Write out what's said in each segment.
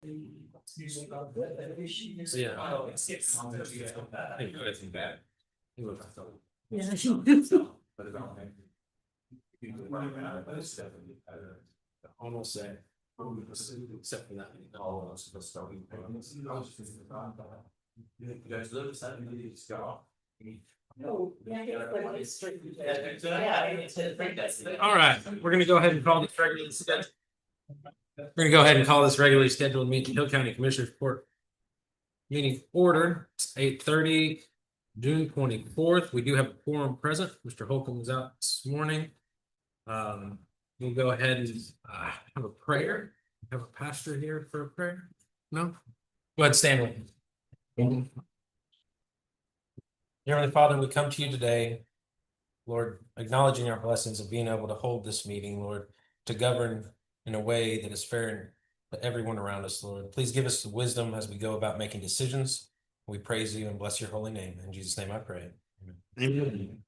Almost say, except for that. All of us starting. You guys notice that we just got off. All right, we're gonna go ahead and call this regularly scheduled. We're gonna go ahead and call this regularly scheduled meeting, Hill County Commissioners Court meeting order. It's 8:30, June 24th. We do have a quorum present. Mr. Holcomb was out this morning. We'll go ahead and have a prayer. Have a pastor here for a prayer. No, go ahead, stand with me. Heavenly Father, we come to you today, Lord, acknowledging our blessings of being able to hold this meeting, Lord, to govern in a way that is fair to everyone around us, Lord. Please give us the wisdom as we go about making decisions. We praise you and bless your holy name. In Jesus' name I pray. Amen.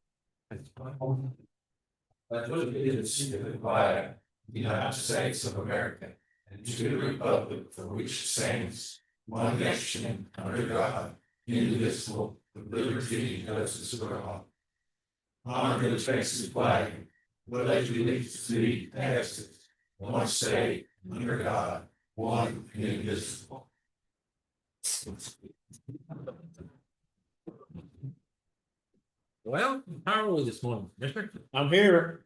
Pledge allegiance to the flag of the United States of America and to the republic for which it stands, one nation under God, indivisible, with liberty and justice for all. Honor the Texas flag, pledge allegiance to the Texas, one state under God, one and indivisible. Well, how are we this morning, Mister? I'm here,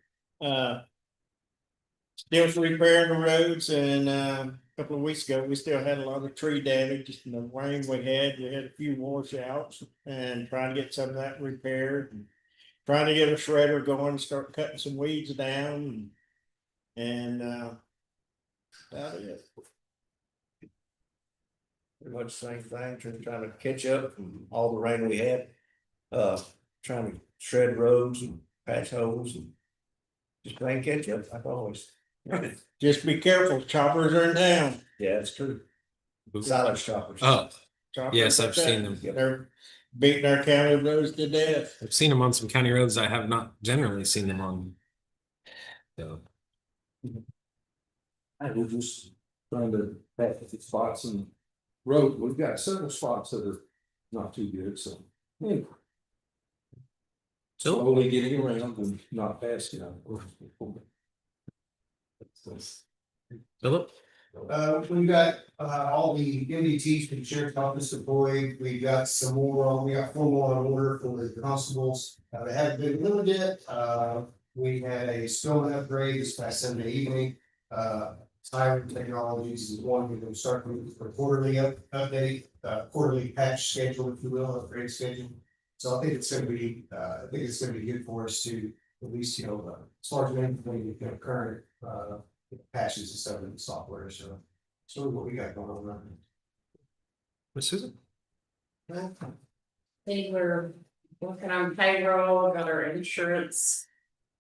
still repairing the roads, and a couple of weeks ago, we still had a lot of tree damage. And the rain we had a few washouts, and trying to get some of that repaired. And trying to get a shredder going and start cutting some weeds down, and about it. Pretty much the same thing, trying to catch up from all the rain we had. Trying to shred roads and patch holes and just playing catch up like always. Just be careful, choppers are in town. Yeah, it's true. Silence choppers. Oh, Choppers yes, like I've that. seen them. They're beating our county roads to death. I've seen them on some county roads. I have not generally seen them on. So. I was just trying to patch the spots in the road. We've got several spots that are not too good, so. Anyway. Slowly getting around and not fast enough. Philip? We got all the MDTs from the sheriff's office deployed. We got some more, we got 4 more on order for the constables. They haven't been delivered yet. We had a Stillman upgrade this past Sunday evening. Siren Technologies is one we're going to start with for quarterly update, quarterly patch schedule, if you will, upgrade schedule. So I think it's going to be, good for us to at least, as far as anything, current patches and stuff in the software. So what we got going on right now. Miss Susan? I think we're working on payroll, got our insurance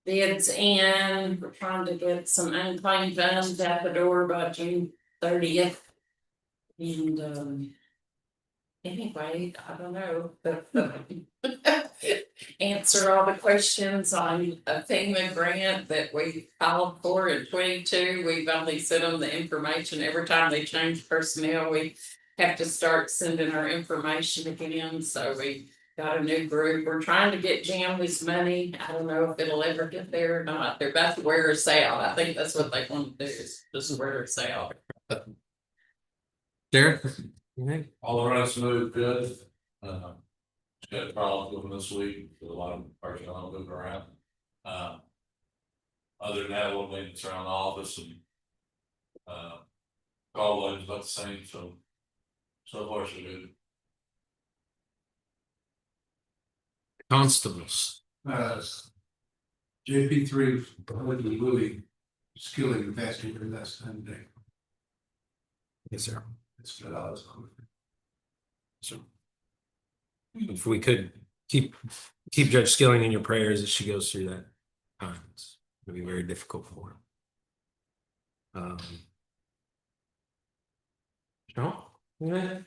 bids in, we're trying to get some unclaimed funds at the door by June 30th. And anyway, I don't know, but answer all the questions on a FEMA grant that we filed for in 22. We've only sent them the information. Every time they change personnel, we have to start sending our information again. So we got a new group. We're trying to get Jamley's money. I don't know if it'll ever get there or not. They're about to wear us out. I think that's what they want to do, is just wear us out. Derek? All around smooth, good. Just got problems with them this week, with a lot of personnel moving around. Other than that, we'll maintenance around the office and call volume's about the same, so far so good. Constables. JP3 Willie skilling the past year last time day. Yes, sir. It's good. I was So. If we could keep Judge Skilling in your prayers as she goes through that time, it's gonna be very difficult for her. No? Yeah.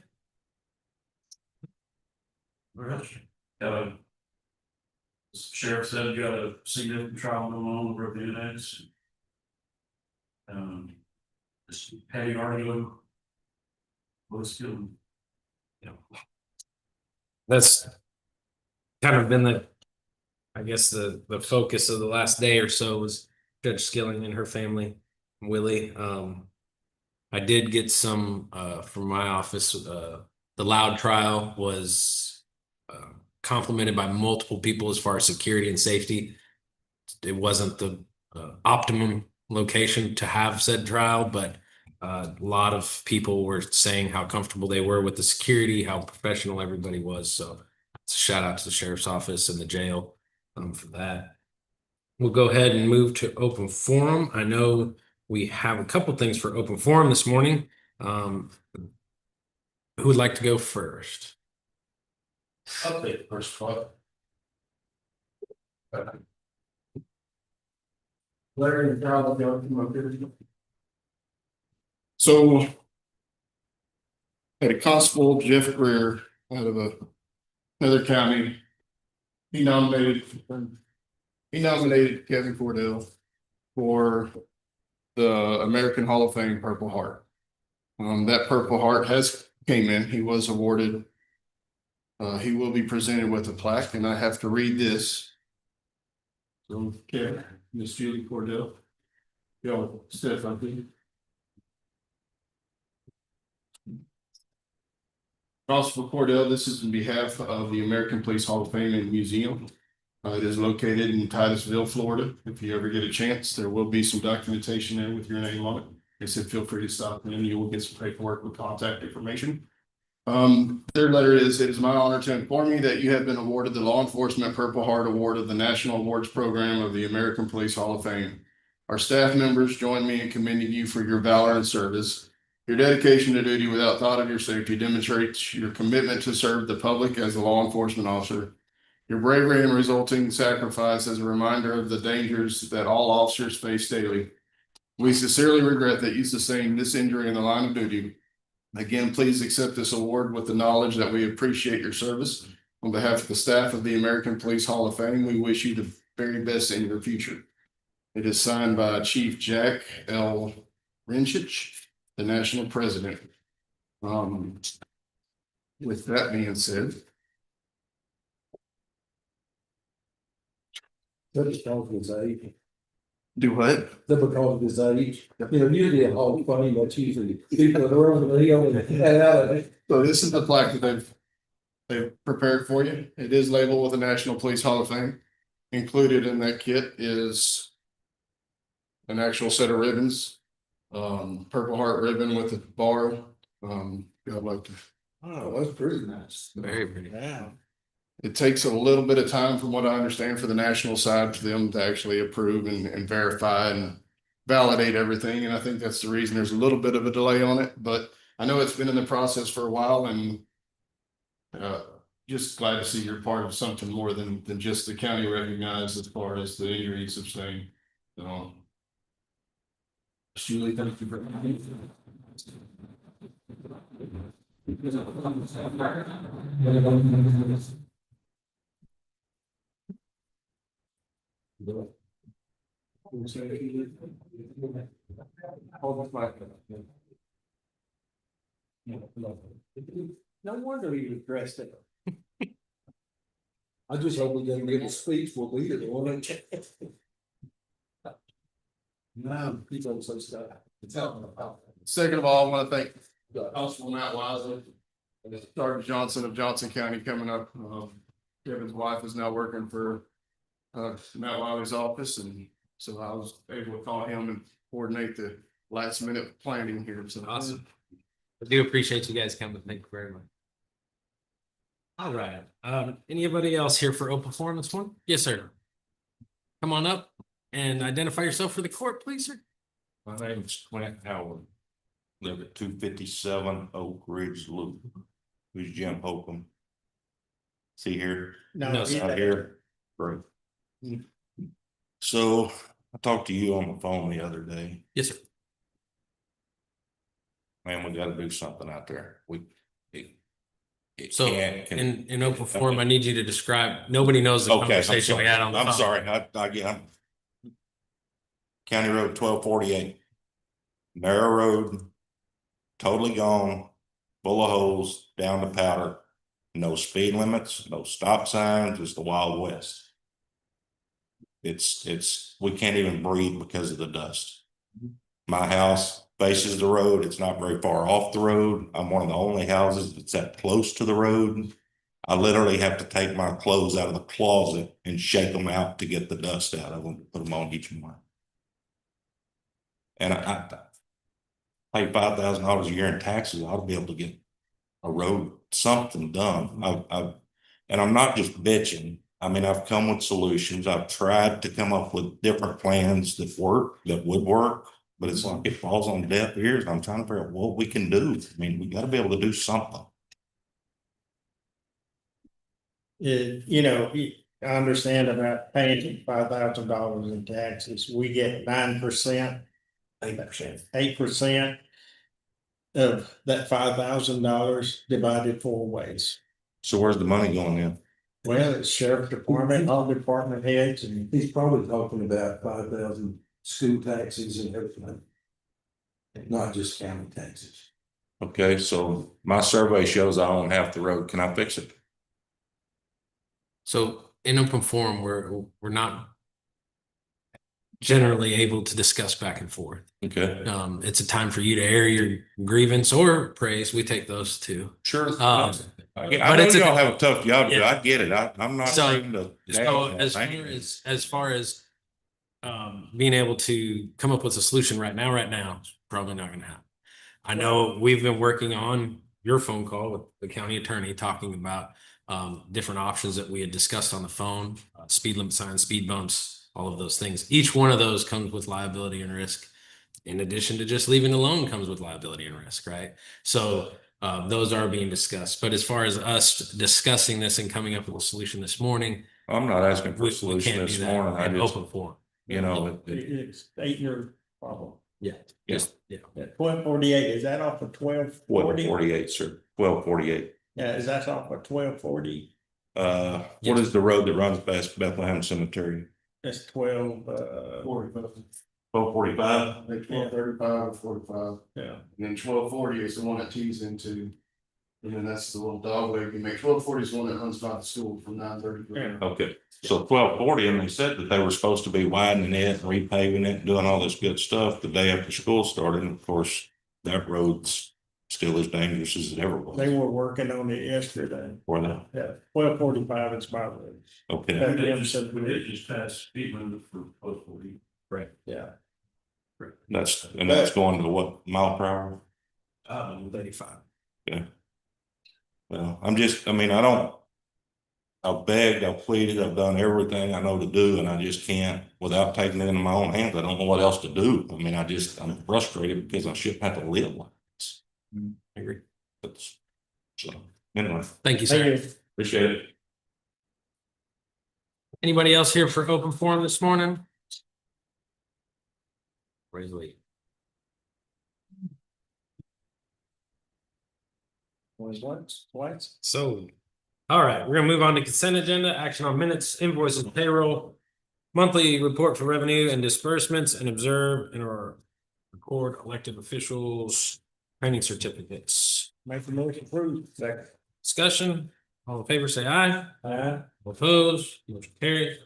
Sheriff said you got a significant trial going on over at the annex. Just petty arguing. Let's do. That's kind of been I guess the focus of the last day or so was Judge Skilling and her family, Willie. I did get some from my office. The Loud trial was complimented by multiple people as far as security and safety. It wasn't the optimum location to have said trial, but a lot of people were saying how comfortable they were with the security, how professional everybody was. So shout out to the sheriff's office and the jail for that. We'll go ahead and move to open forum. I know we have a couple things for open forum this morning. Who would like to go first? I'll take the first spot. Larry and Carl, if y'all come up here. So. Had a constable, Jeff Greer, out of another county. He nominated Kevin Cordell for the American Hall of Fame Purple Heart. That Purple Heart has came in, he was awarded. He will be presented with a plaque, and I have to read this. So, Kevin, Miss Julie Cordell. Y'all, Steph, I think. Constable Cordell, this is on behalf of the American Police Hall of Fame and Museum. It is located in Titusville, Florida. If you ever get a chance, there will be some documentation there with your name on it. They said, feel free to stop in. You will get some paperwork with contact information. Third letter is, it is my honor to inform you that you have been awarded the Law Enforcement Purple Heart Award of the National Awards Program of the American Police Hall of Fame. Our staff members join me in commending you for your valor and service. Your dedication to duty without thought of your safety demonstrates your commitment to serve the public as a law enforcement officer. Your bravery and resulting sacrifice is a reminder of the dangers that all officers face daily. We sincerely regret that you sustained this injury in the line of duty. Again, please accept this award with the knowledge that we appreciate your service. On behalf of the staff of the American Police Hall of Fame, we wish you the very best in your future. It is signed by Chief Jack L. Rinchich, the national president. With that being said. That is because of his age. Do what? That because of his age. You know, usually a Hall of Fame, that's usually people that are over the hill and out of it. So this is the plaque that they've prepared for you. It is labeled with the National Police Hall of Fame. Included in that kit is an actual set of ribbons, Purple Heart ribbon with a bar. I'd like to. Oh, that's pretty nice. Very pretty. Wow. It takes a little bit of time, from what I understand, for the national side for them to actually approve and verify and validate everything. And I think that's the reason there's a little bit of a delay on it, but I know it's been in the process for a while, and just glad to see you're part of something more than just the county recognized as far as the injury sustained. Julie, thank you for. No wonder he was dressed up. I just hope we didn't give a speech, we'll leave it, won't it? No, he's also stuff. Second of all, I want to thank Constable Matt Wisely and Sergeant Johnson of Johnson County coming up. Kevin's wife is now working for Matt Wiley's office, and so I was able to call him and coordinate the last minute planning here. So Awesome. I do appreciate you guys coming. Thank you very much. All right. Anybody else here for open forum this morning? Yes, sir. Come on up and identify yourself for the court, please, sir. My name is Clint Howard. Live at 257 Oak Ridge Loop. Who's Jim Holcomb? See here? No, No, sir. Out here. Great. So I talked to you on the phone the other day. Yes, sir. Man, we gotta do something out there. So in open forum, I need you to describe, nobody knows the Okay, I'm conversation we sorry. had on the phone. I'm sorry. I'm County Road 1248. Narrow road, totally gone, full of holes, down to powder. No speed limits, no stop signs, it's the Wild West. We can't even breathe because of the dust. My house faces the road, it's not very far off the road. I'm one of the only houses that's that close to the road. I literally have to take my clothes out of the closet and shake them out to get the dust out of them, put them on each morning. And I pay $5,000 a year in taxes, I ought to be able to get a road, something done. And I'm not just bitching. I mean, I've come with solutions. I've tried to come up with different plans that would work, but it's like it falls on deaf ears. I'm trying to figure out what we can do. I mean, we got to be able to do something. You know, I understand about paying $5,000 in taxes. We get 9%. 8%. 8% of that $5,000 divided 4 ways. So where's the money going in? Well, it's sheriff department, all department heads, and He's probably talking about 5,000 school taxes and everything. Not just county taxes. Okay, so my survey shows I own half the road. Can I fix it? So in open forum, we're not generally able to discuss back and forth. Okay, It's a time for you to air your grievance or praise. We take those too. sure. Um, I but know it's a- y'all have a tough job, Yeah. I get it. I'm not So- trying to. So as far as being able to come up with a solution right now, it's probably not going to happen. I know we've been working on your phone call with the county attorney talking about different options that we had discussed on the phone, speed limit signs, speed bumps, all of those things. Each one of those comes with liability and risk. In addition to just leaving alone comes with liability and risk, right? So those are being discussed. But as far as us discussing this and coming up with a solution this morning, I'm not asking for we a solution can't this do that morning. I in just, open forum. you know, it's 8-year problem. Yeah. Yes. Yeah. 1248, is that off of 1240? 1248, sir. 1248. Yeah, is that off of 1240? What is the road that runs past Bethlehem Cemetery? That's 12, I 1245. think 1235 or 45. yeah. And then 1240 is the one that tees into. And then that's the little dog leg you make. 1240 is the one that runs by the school from 9:30. Yeah. Okay, so 1240, and they said that they were supposed to be widening it, repaving it, doing all this good stuff the day after school started. And of course, that road's still as dangerous as it ever was. They were working on it yesterday. For that. Yeah, 1245 is my road. Okay, They just passed speed limit for post 40. Yeah. that's going to what, mile per hour? 35. Yeah. Well, I've begged, I've pleaded, I've done everything I know to do, and I just can't, without taking it into my own hands, I don't know what else to do. I mean, I'm frustrated because I shouldn't have to live like this. I agree. So, anyway, Thank you, sir. Thank you. appreciate it. Anybody else here for open forum this morning? Raise Lee. Twice. So, all right, we're gonna move on to consent agenda, action on minutes, invoices, payroll, monthly report for revenue and disbursements, and observe and or record elected officials training certificates. Make the motion approved. Second. Discussion, all in favor, say aye. Aye. Opposed, motion carries.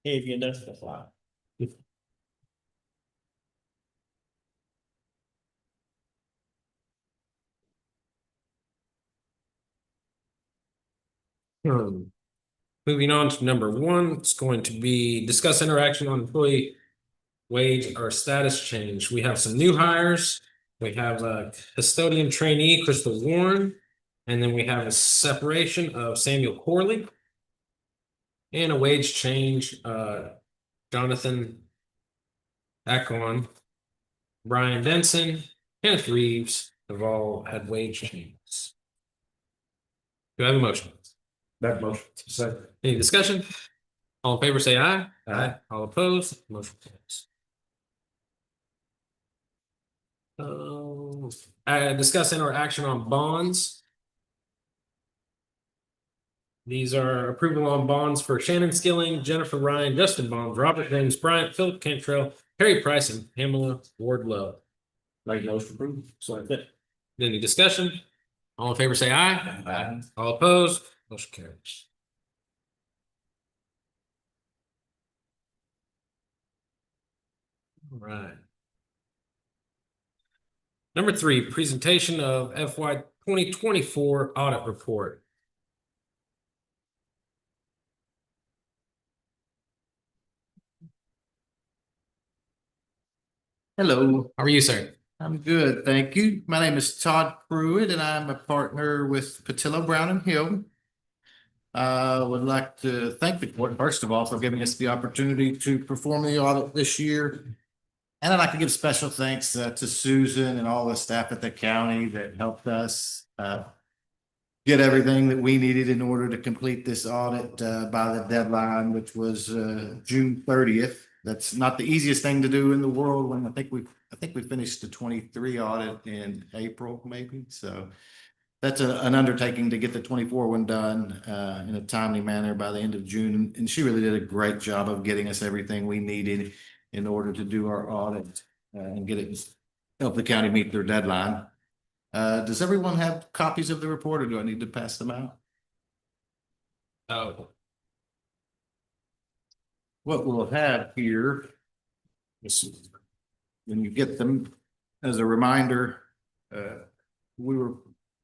If you know the fly. Moving on to number 1, it's going to be discuss interaction on employee wage or status change. We have some new hires. We have a custodian trainee, Crystal Warren, and then we have a separation of Samuel Corley. And a wage change, Jonathan Akon, Brian Benson, Kenneth Reeves have all had wage changes. Do I have a motion? That motion. Second. Any discussion? All in favor, say aye. Aye. All opposed, motion carries. Discuss and or action on bonds. These are approval on bonds for Shannon Skilling, Jennifer Ryan, Justin Bonds, Robert James Bryant, Philip Cantrell, Harry Price, and Pamela Wardlow. Make most approved. So Any discussion? All in favor, say aye. Aye. All opposed, motion carries. All right. Number 3, presentation of FY 2024 audit report. Hello, How are you, sir? I'm good, thank you. My name is Todd Pruitt and I'm a partner with Patillo Brown and Hill. Would like to thank the court, first of all, for giving us the opportunity to perform the audit this year. And I'd like to give special thanks to Susan and all the staff at the county that helped us get everything that we needed in order to complete this audit by the deadline, which was June 30th. That's not the easiest thing to do in the world when I think we finished the 23 audit in April, maybe. So that's an undertaking to get the 24 one done in a timely manner by the end of June. And she really did a great job of getting us everything we needed in order to do our audit and help the county meet their deadline. Does everyone have copies of the report or do I need to pass them out? Oh, What we'll have here is when you get them, as a reminder, we were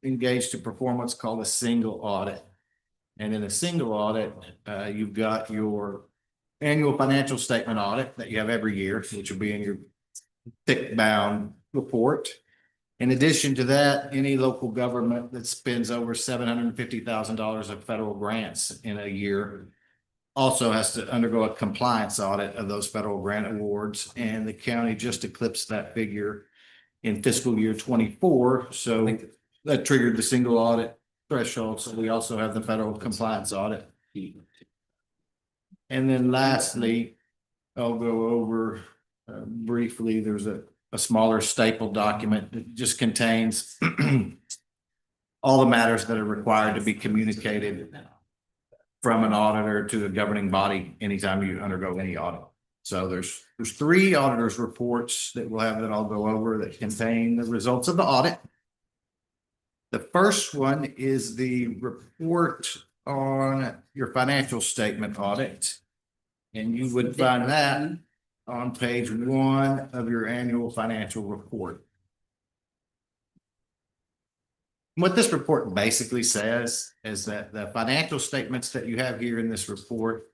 engaged to perform what's called a single audit. And in a single audit, you've got your annual financial statement audit that you have every year, which will be in your thick bound report. In addition to that, any local government that spends over $750,000 of federal grants in a year also has to undergo a compliance audit of those federal grant awards, and the county just eclipsed that figure in fiscal year 24. So that triggered the single audit threshold. So we also have the federal compliance audit. And then lastly, I'll go over briefly, there's a smaller staple document that just contains all the matters that are required to be communicated from an auditor to a governing body anytime you undergo any audit. So there's 3 auditors' reports that we'll have that I'll go over that contain the results of the audit. The first one is the report on your financial statement audit. And you would find that on page 1 of your annual financial report. What this report basically says is that the financial statements that you have here in this report,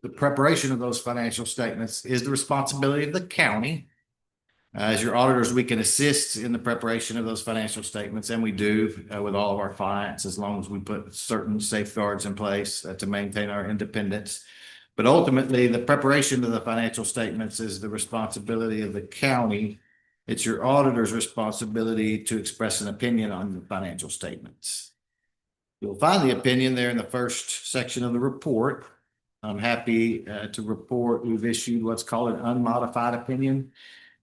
the preparation of those financial statements is the responsibility of the county. As your auditors, we can assist in the preparation of those financial statements, and we do with all of our clients as long as we put certain safeguards in place to maintain our independence. But ultimately, the preparation of the financial statements is the responsibility of the county. It's your auditor's responsibility to express an opinion on the financial statements. You'll find the opinion there in the first section of the report. I'm happy to report we've issued what's called an unmodified opinion.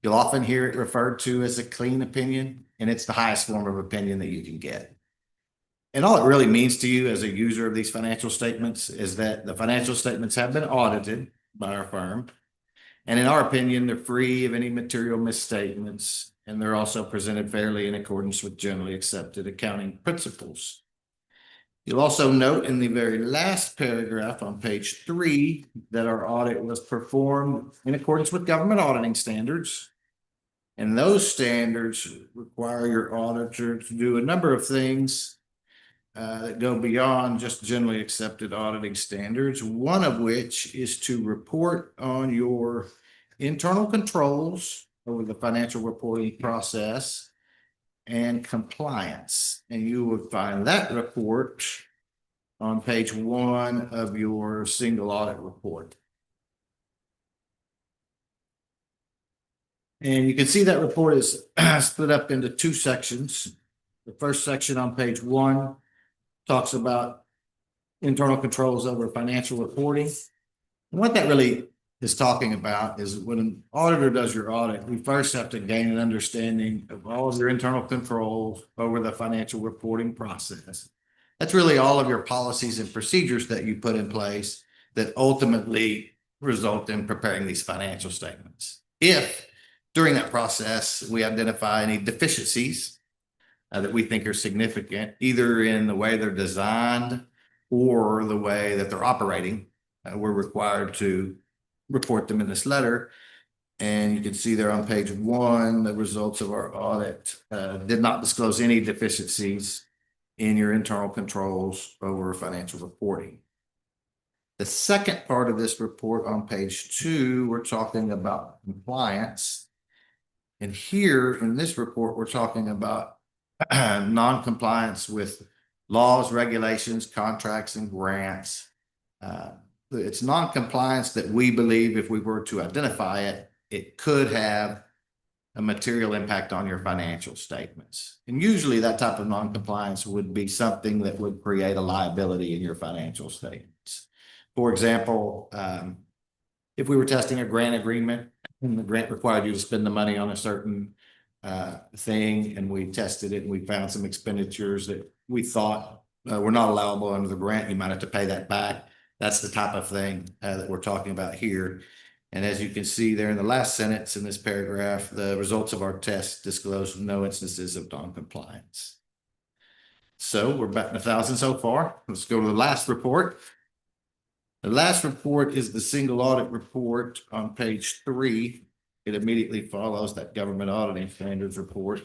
You'll often hear it referred to as a clean opinion, and it's the highest form of opinion that you can get. And all it really means to you as a user of these financial statements is that the financial statements have been audited by our firm. And in our opinion, they're free of any material misstatements, and they're also presented fairly in accordance with generally accepted accounting principles. You'll also note in the very last paragraph on page 3 that our audit was performed in accordance with government auditing standards. And those standards require your auditor to do a number of things that go beyond just generally accepted auditing standards, one of which is to report on your internal controls over the financial reporting process and compliance. And you would find that report on page 1 of your single audit report. And you can see that report is split up into 2 sections. The first section on page 1 talks about internal controls over financial reporting. And what that really is talking about is when an auditor does your audit, we first have to gain an understanding of all of your internal controls over the financial reporting process. That's really all of your policies and procedures that you put in place that ultimately result in preparing these financial statements. If during that process, we identify any deficiencies that we think are significant, either in the way they're designed or the way that they're operating, we're required to report them in this letter. And you can see there on page 1, the results of our audit did not disclose any deficiencies in your internal controls over financial reporting. The second part of this report on page 2, we're talking about compliance. And here in this report, we're talking about non-compliance with laws, regulations, contracts, and grants. It's non-compliance that we believe if we were to identify it, it could have a material impact on your financial statements. And usually that type of non-compliance would be something that would create a liability in your financial statements. For example, if we were testing a grant agreement and the grant required you to spend the money on a certain thing, and we tested it and we found some expenditures that we thought were not allowable under the grant, you might have to pay that back. That's the type of thing that we're talking about here. And as you can see there in the last sentence in this paragraph, the results of our test disclose no instances of non-compliance. So we're batting 1,000 so far. Let's go to the last report. The last report is the single audit report on page 3. It immediately follows that government auditing standards report.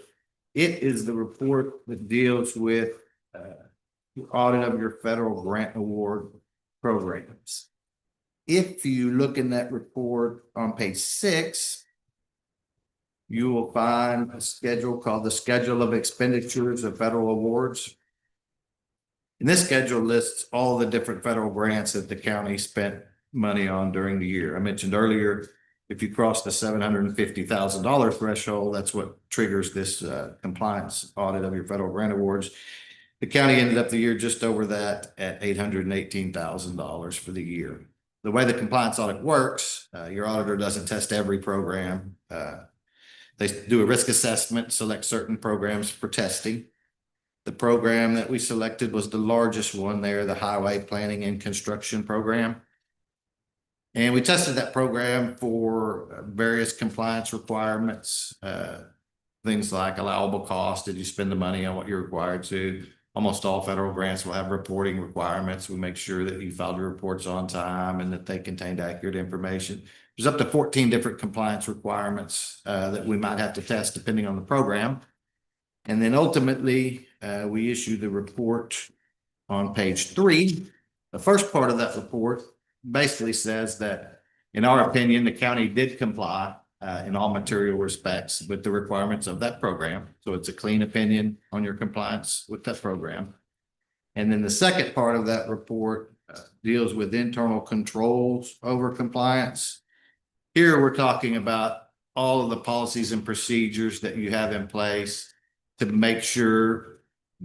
It is the report that deals with the audit of your federal grant award programs. If you look in that report on page 6, you will find a schedule called the Schedule of Expenditures of Federal Awards. And this schedule lists all the different federal grants that the county spent money on during the year. I mentioned earlier, if you cross the $750,000 threshold, that's what triggers this compliance audit of your federal grant awards. The county ended up the year just over that at $818,000 for the year. The way the compliance audit works, your auditor doesn't test every program. They do a risk assessment, select certain programs for testing. The program that we selected was the largest one there, the Highway Planning and Construction Program. And we tested that program for various compliance requirements, things like allowable cost. Did you spend the money on what you're required to? Almost all federal grants will have reporting requirements. We make sure that you filed your reports on time and that they contained accurate information. There's up to 14 different compliance requirements that we might have to test depending on the program. And then ultimately, we issue the report on page 3. The first part of that report basically says that, in our opinion, the county did comply in all material respects with the requirements of that program. So it's a clean opinion on your compliance with that program. And then the second part of that report deals with internal controls over compliance. Here we're talking about all of the policies and procedures that you have in place to make sure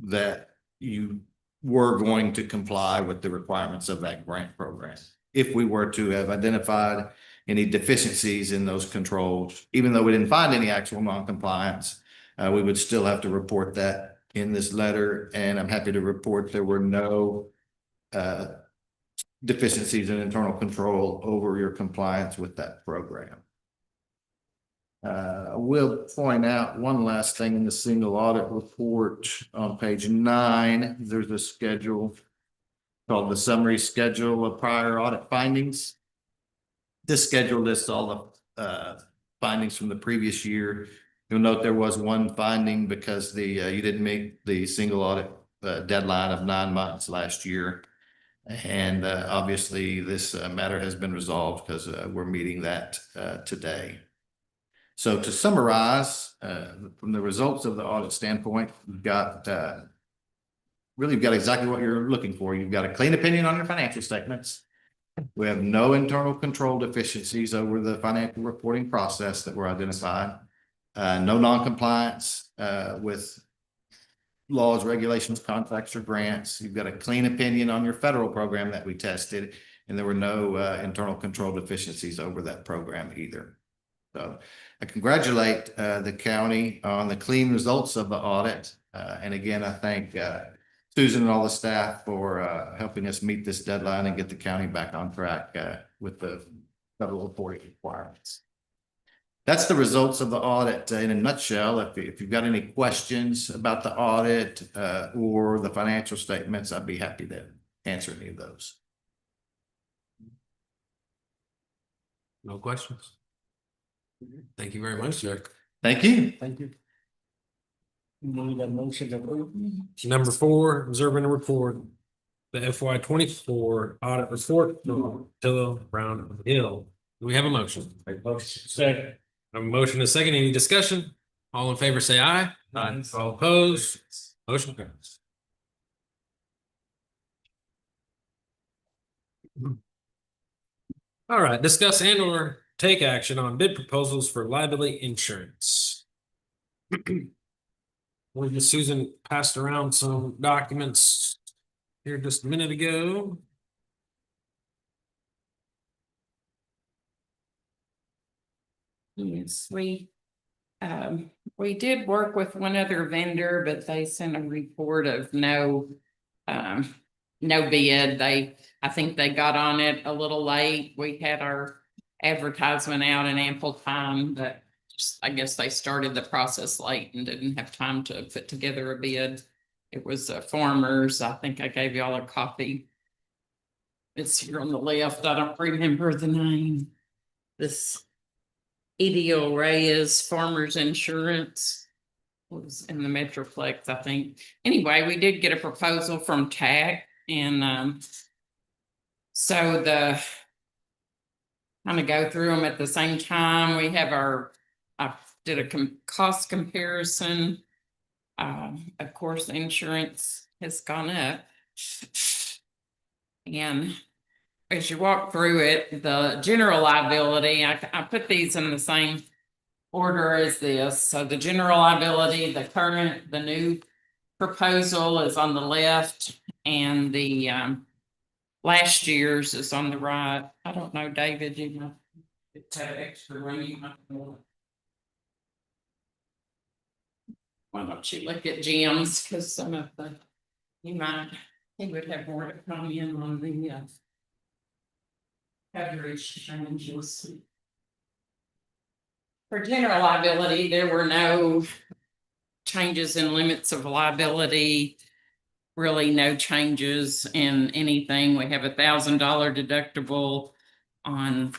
that you were going to comply with the requirements of that grant program. If we were to have identified any deficiencies in those controls, even though we didn't find any actual non-compliance, we would still have to report that in this letter. And I'm happy to report there were no deficiencies in internal control over your compliance with that program. I will point out one last thing in the single audit report on page 9. There's a schedule called the Summary Schedule of Prior Audit Findings. This schedule lists all the findings from the previous year. You'll note there was one finding because you didn't meet the single audit deadline of 9 months last year. And obviously this matter has been resolved because we're meeting that today. So to summarize, from the results of the audit standpoint, you've got really you've got exactly what you're looking for. You've got a clean opinion on your financial statements. We have no internal control deficiencies over the financial reporting process that were identified. No non-compliance with laws, regulations, contracts, or grants. You've got a clean opinion on your federal program that we tested. and there were no internal control deficiencies over that program either. So I congratulate the county on the clean results of the audit. And again, I thank Susan and all the staff for helping us meet this deadline and get the county back on track with the federal reporting requirements. That's the results of the audit in a nutshell. If you've got any questions about the audit or the financial statements, I'd be happy to answer any of those. No questions? Thank you very much, sir. Thank you. Thank you. Need a motion to approve. Number 4, observing a report, the FY 24 audit report from Tillow Brown Hill. Do we have a motion? Second. A motion is second. Any discussion? All in favor, say aye. Aye. All opposed? Motion carries. All right, discuss and or take action on bid proposals for liability insurance. Susan passed around some documents here just a minute ago. Yes, we did work with one other vendor, but they sent a report of no bid. I think they got on it a little late. We had our advertisement out in ample time, but I guess they started the process late and didn't have time to put together a bid. It was Farmers. I think I gave y'all a copy. It's here on the left. I don't remember the name. This EDO Reyes Farmers Insurance was in the Metroplex, I think. Anyway, we did get a proposal from TAC, and so kind of go through them at the same time. We have I did a cost comparison. Of course, insurance has gone up, and as you walk through it, the general liability, I put these in the same order as this. So the general liability, the new proposal is on the left, and the last year's is on the right. I don't know, David, you know, it's that extra room. Why don't you look at Jim's, because some of he would have more to come in on the coverage changes. For general liability, there were no changes in limits of liability, really no changes in anything. We have $1,000 deductible on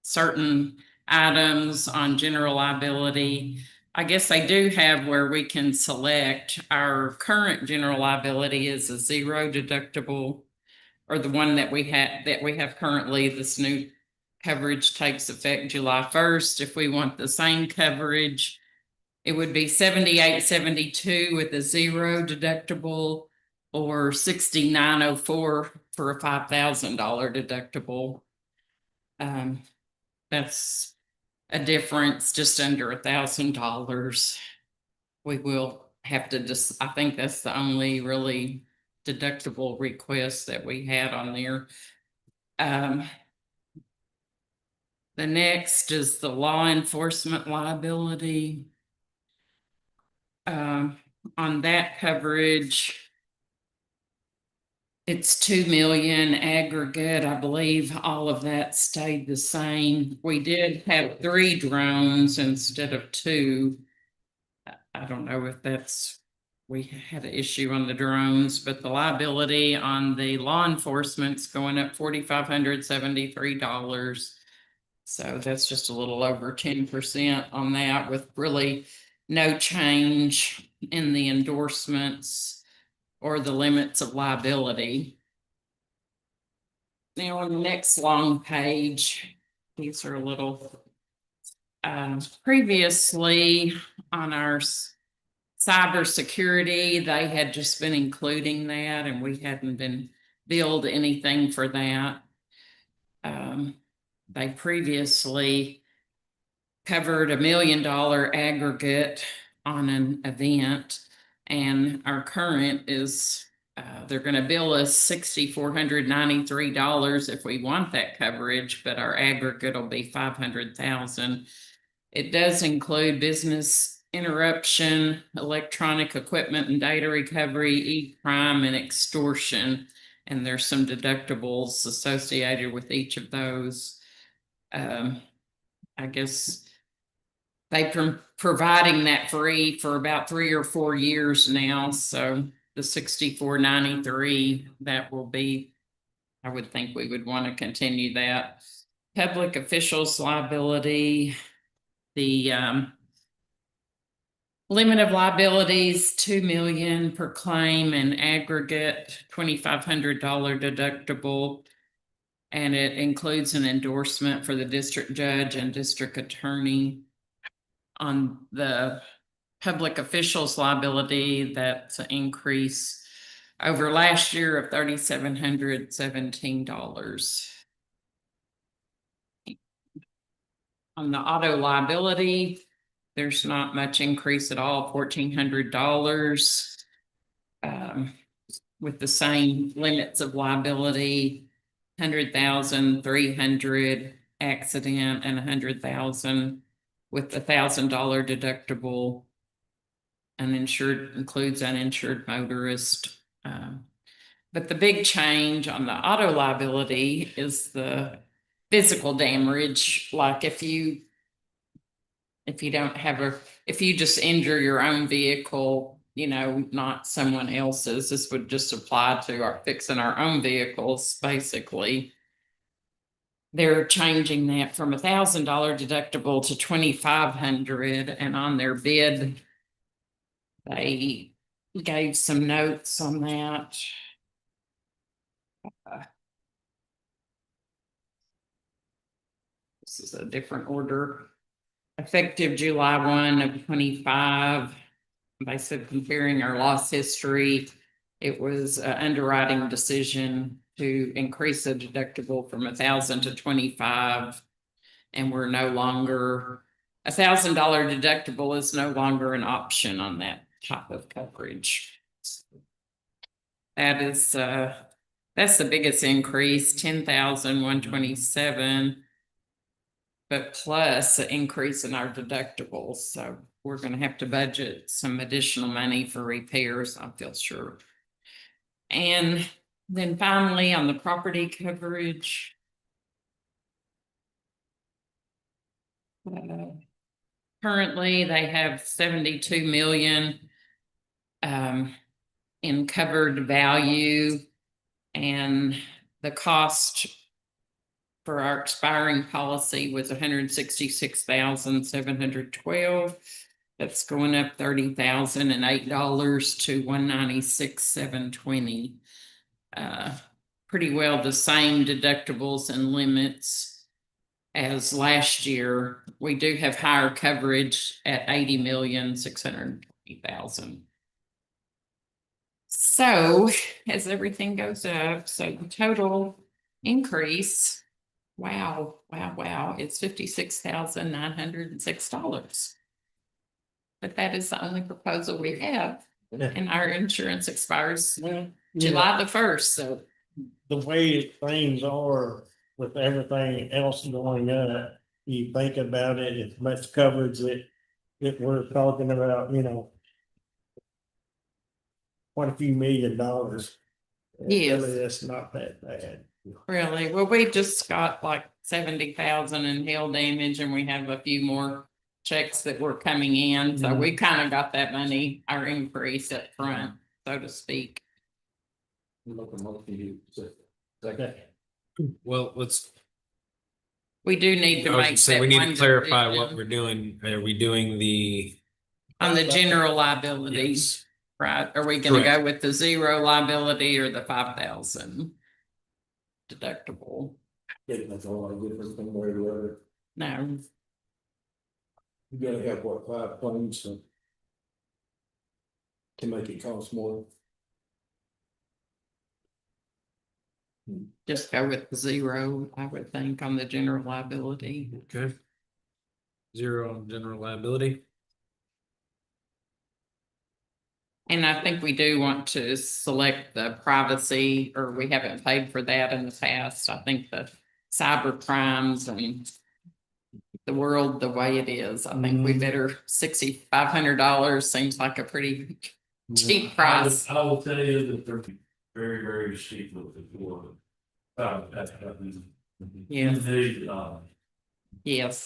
certain items on general liability. I guess they do have where we can select. Our current general liability is a 0 deductible, or the one that we have currently. This new coverage takes effect July 1st. If we want the same coverage, it would be $78.72 with a 0 deductible, or $69.04 for a $5,000 deductible. That's a difference just under $1,000. We will have to I think that's the only really deductible request that we had on there. The next is the law enforcement liability. On that coverage, it's $2 million aggregate. I believe all of that stayed the same. We did have 3 drones instead of 2. I don't know if we had an issue on the drones, but the liability on the law enforcement's going up $4,573. So that's just a little over 10% on that, with really no change in the endorsements or the limits of liability. Now on the next long page, these are a little previously on our cybersecurity, they had just been including that, and we hadn't been billed anything for that. They previously covered $1 million aggregate on an event, and our current is They're gonna bill us $6,493 if we want that coverage, but our aggregate will be 500,000. It does include business interruption, electronic equipment and data recovery, e-crime and extortion. And there's some deductibles associated with each of those. I guess they've been providing that free for about 3 or 4 years now, so the 6493, that will be, I would think we would want to continue that. Public officials liability, the limit of liabilities, 2 million per claim and aggregate, $2,500 deductible. And it includes an endorsement for the district judge and district attorney. On the public officials liability, that's an increase over last year of $3,717. On the auto liability, there's not much increase at all, $1,400. With the same limits of liability, 100,000, 300 accident, and 100,000 with $1,000 deductible. Uninsured includes uninsured motorist. But the big change on the auto liability is the physical damage. Like if you don't have if you just injure your own vehicle, not someone else's, this would just apply to our fixing our own vehicles, basically. They're changing that from $1,000 deductible to $2,500, and on their bid, they gave some notes on that. This is a different order. Effective July 1 of 25. They said comparing our loss history, it was an underwriting decision to increase the deductible from 1,000 to 25. And we're no longer, $1,000 deductible is no longer an option on that type of coverage. That is, that's the biggest increase, 10,127. But plus an increase in our deductibles. So we're going to have to budget some additional money for repairs, I feel sure. And then finally on the property coverage. Currently they have 72 million in covered value, and the cost for our expiring policy was $166,712. That's going up $30,008 to $196,720. Pretty well the same deductibles and limits as last year. We do have higher coverage at $80,620,000. So as everything goes up, so the total increase, wow, it's $56,906. But that is the only proposal we have, and our insurance expires July the 1st. So the way things are with everything else going up, you think about it, as much coverage that we're talking about, quite a few $1 million. Yes. Really, that's not that bad. really, well, we just got like 70,000 in hail damage, and we have a few more checks that were coming in. So we kind of got that money, our increase up front, so to speak. Well, let's, We do need to I was make gonna say, that we need one to clarify what decision we're doing. Are we doing the? on the general liability, Yes. right? Are we gonna Correct. go with the 0 liability or the 5,000 deductible? That's all I get from where to where. No, You gotta have what, 5 claims to make it cost more. just go with the 0, I would think, on the general liability. Okay. 0 on general liability. And I think we do want to select the privacy, or we haven't paid for that in the past. I think the cyber crimes and the world the way it is, I think we better $6,500 seems like a pretty cheap price. I will tell you that they're very, very steep with the floor. Yes. Indeed, Yes,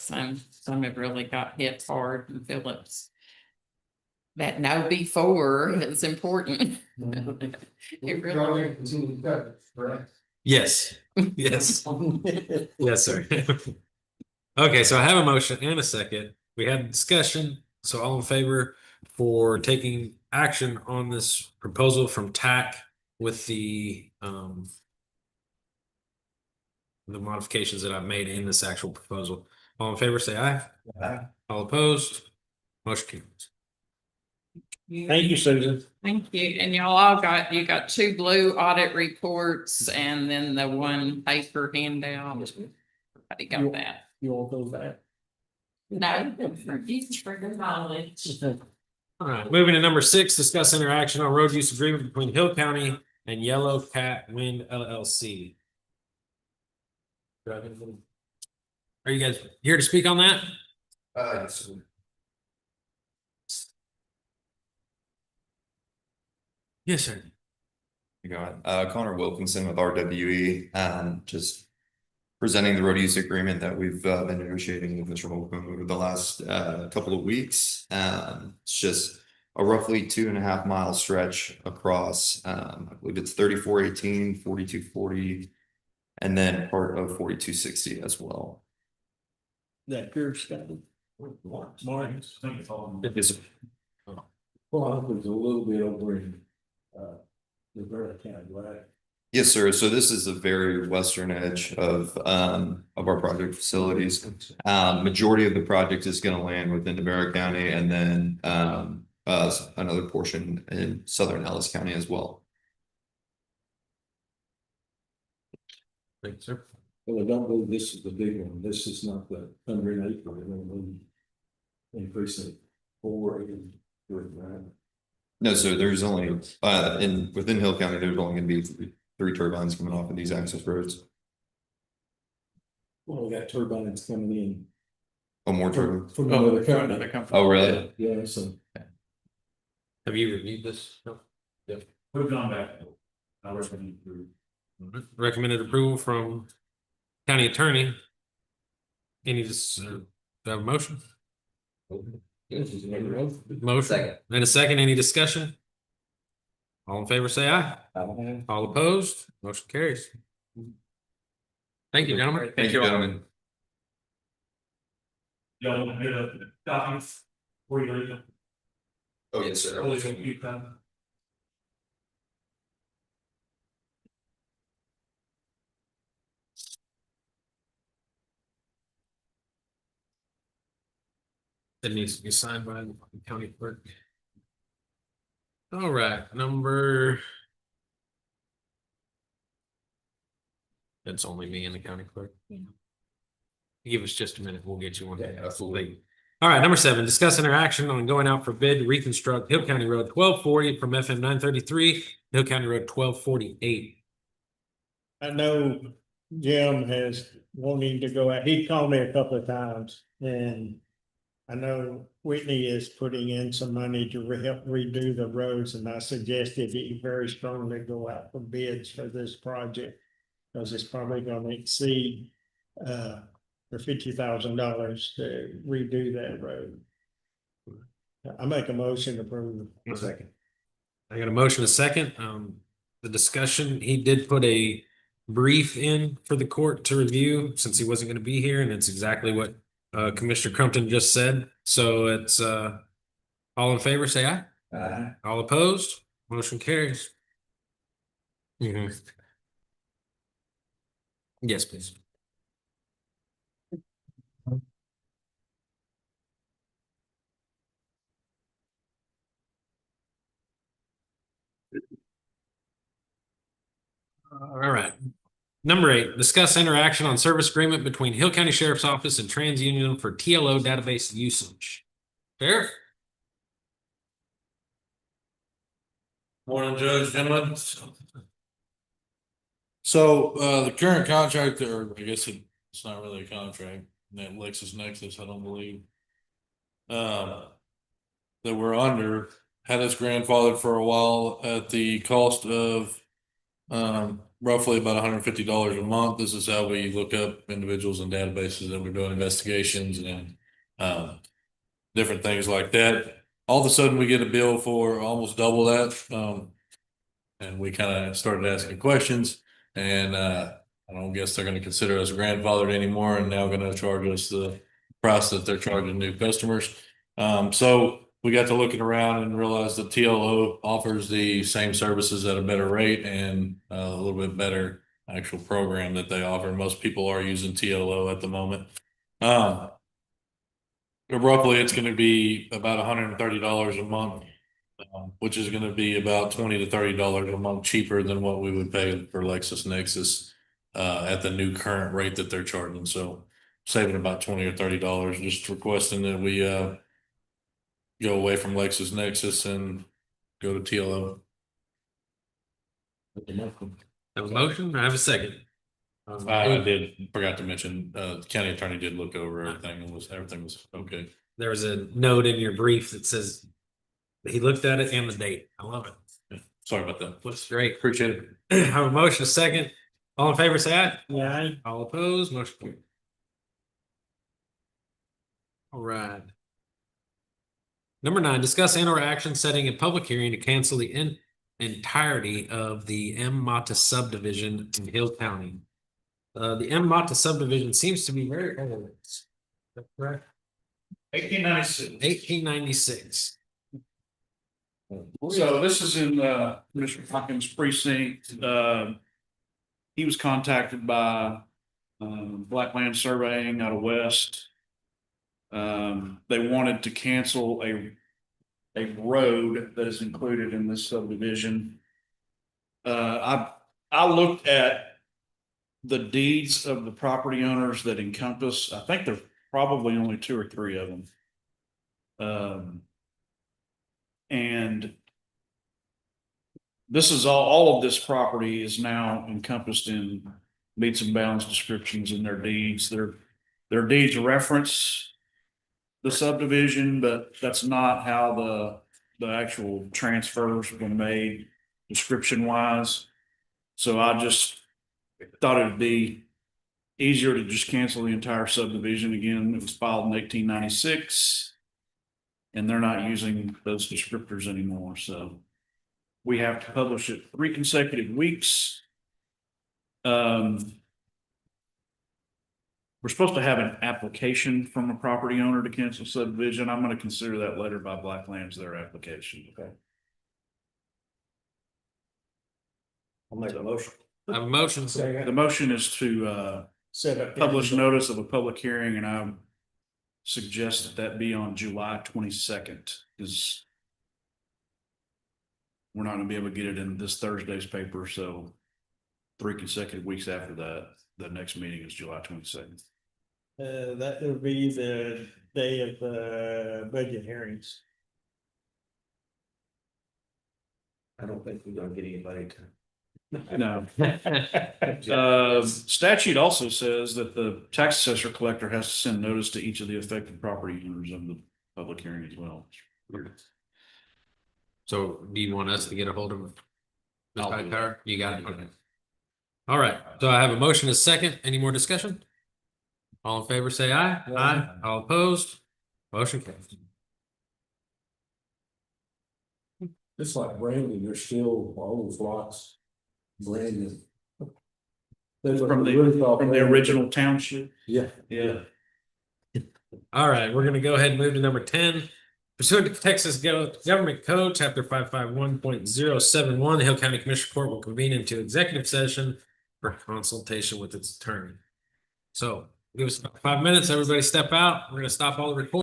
some have really got hit hard in Phillips. That no before is important. It really, Yes, yes, yes, sir. Okay, so I have a motion and a second. We had a discussion. So all in favor for taking action on this proposal from TAC with the modifications that I've made in this actual proposal. All in favor, say aye. Aye. All opposed, motion carries. Thank you, Susan. thank you. And y'all all you got 2 blue audit reports and then the 1 paper handout. Everybody got that? You want those back? No, for the knowledge. All right, moving to number 6, discuss interaction on road use agreement between Hill County and Yellow Cat Wind LLC. Are you guys here to speak on that? Yes, sir. You got Connor Wilkinson with RWE, just presenting the road use agreement that we've been negotiating with Mr. Holcomb over the last couple of weeks. It's just a roughly 2.5 mile stretch across, I believe it's 3418, 4240, and then part of 4260 as well. That pure Scotty. Martin's. It is. Well, I think there's a little bit over in, Rivera County, right? Yes, sir. So this is the very western edge of our project facilities. Majority of the project is going to land within Rivera County, and then another portion in southern Ellis County as well. Thank you, sir. Well, I don't believe this is the big one. This is not the 100 acre. I don't believe increasing 4 and 3, right? No, so there's only within Hill County, there's only going to be 3 turbines coming off of these access roads. Well, we got turbines coming in. Oh, more turbines. From another company. Oh, really? Yeah, so. Have you reviewed this? No. we've gone back. I recommend approve. Recommended approval from county attorney. Any just have a motion? Motion Second. and a second. Any discussion? All in favor, say aye. All opposed, motion carries. Thank you, gentlemen. Thank you, gentlemen. Y'all want to hit up the documents before you leave? Oh, yes, sir. Always gonna keep that. It needs to be signed by the county clerk. All right, number. It's only me and the county clerk. Yeah. Give us just a minute, we'll get you one. Yeah, absolutely. All right, number 7, discuss interaction on going out for bid to reconstruct Hill County Road 1240 from FM 933, Hill County Road 1248. I know Jim has wanting to go out. He called me a couple of times, and I know Whitney is putting in some money to help redo the roads, and I suggested he very strongly go out for bids for this project. Because it's probably gonna exceed for $50,000 to redo that road. I make a motion to approve. Second. I got a motion, a second. The discussion, he did put a brief in for the court to review since he wasn't going to be here, and it's exactly what Commissioner Crumpton just said. So it's all in favor, say aye. Aye. All opposed, motion carries. Mhm. Yes, please. All right. Number 8, discuss interaction on service agreement between Hill County Sheriff's Office and TransUnion for TLO database usage. Sheriff? Morning, Judge, gentlemen. So, the current contract, or I guess it's not really a contract, that LexisNexis, I don't believe. That we're under, had us grandfathered for a while at the cost of roughly about $150 a month. This is how we look up individuals in databases that we're doing investigations and different things like that. All of a sudden, we get a bill for almost double that. And we kind of started asking questions, and I don't guess they're going to consider us grandfathered anymore, and now going to charge us the price that they're charging new customers. So we got to looking around and realized that TLO offers the same services at a better rate and a little bit better actual program that they offer. Most people are using TLO at the moment. Roughly, it's going to be about $130 a month, which is going to be about $20 to $30 a month cheaper than what we would pay for LexisNexis at the new current rate that they're charging. So saving about $20 or $30. Just requesting that we go away from LexisNexis and go to TLO. Have a motion? I have a second. I did forgot to mention, the county attorney did look over everything and everything was okay. There was a note in your brief that says he looked at it and the date. I love it. Yeah, sorry about that. Looks great. Appreciate it. Have a motion, a second. All in favor, say aye. Yeah. All opposed, motion carried. All right. Number 9, discuss and or action setting a public hearing to cancel the entirety of the M Mata subdivision in Hill County. The M Mata subdivision seems to be very old. Is that correct? 1896. So this is in Mr. Hawkins' precinct. He was contacted by Black Land Surveying out of West. They wanted to cancel a road that is included in this subdivision. I looked at the deeds of the property owners that encompass, I think there's probably only 2 or 3 of them. And this is all of this property is now encompassed in meets and bounds descriptions in their deeds. Their deeds reference the subdivision, but that's not how the actual transfers were made description wise. So I just thought it'd be easier to just cancel the entire subdivision. Again, it was filed in 1896 and they're not using those descriptors anymore. So we have to publish it 3 consecutive weeks. We're supposed to have an application from a property owner to cancel subdivision. I'm going to consider that letter by Black Lands their application. Okay. I'll make a motion. I have a motion. The motion is to Set up. publish notice of a public hearing, and I suggest that be on July 22nd, because we're not gonna be able to get it in this Thursday's paper, so 3 consecutive weeks after that, the next meeting is July 22nd. That will be the day of budget hearings. I don't think we're gonna get anybody to. No. Statute also says that the tax assessor collector has to send notice to each of the affected property owners of the public hearing as well. So do you want us to get a hold of Ms. I'll do Hightower? You got it. Okay. All right. So I have a motion, a second. Any more discussion? All in favor, say aye. Aye. All opposed? Motion carries. It's like Brandon, there's still all those lots. Brandon. From the original township. Yeah. Yeah. All right, we're gonna go ahead and move to number 10. Pursuant to Texas Government Code, Chapter 551.071, the Hill County Commissioner Court will convene into executive session for consultation with its attorney. So give us about 5 minutes. Everybody step out. We're gonna stop all the recording.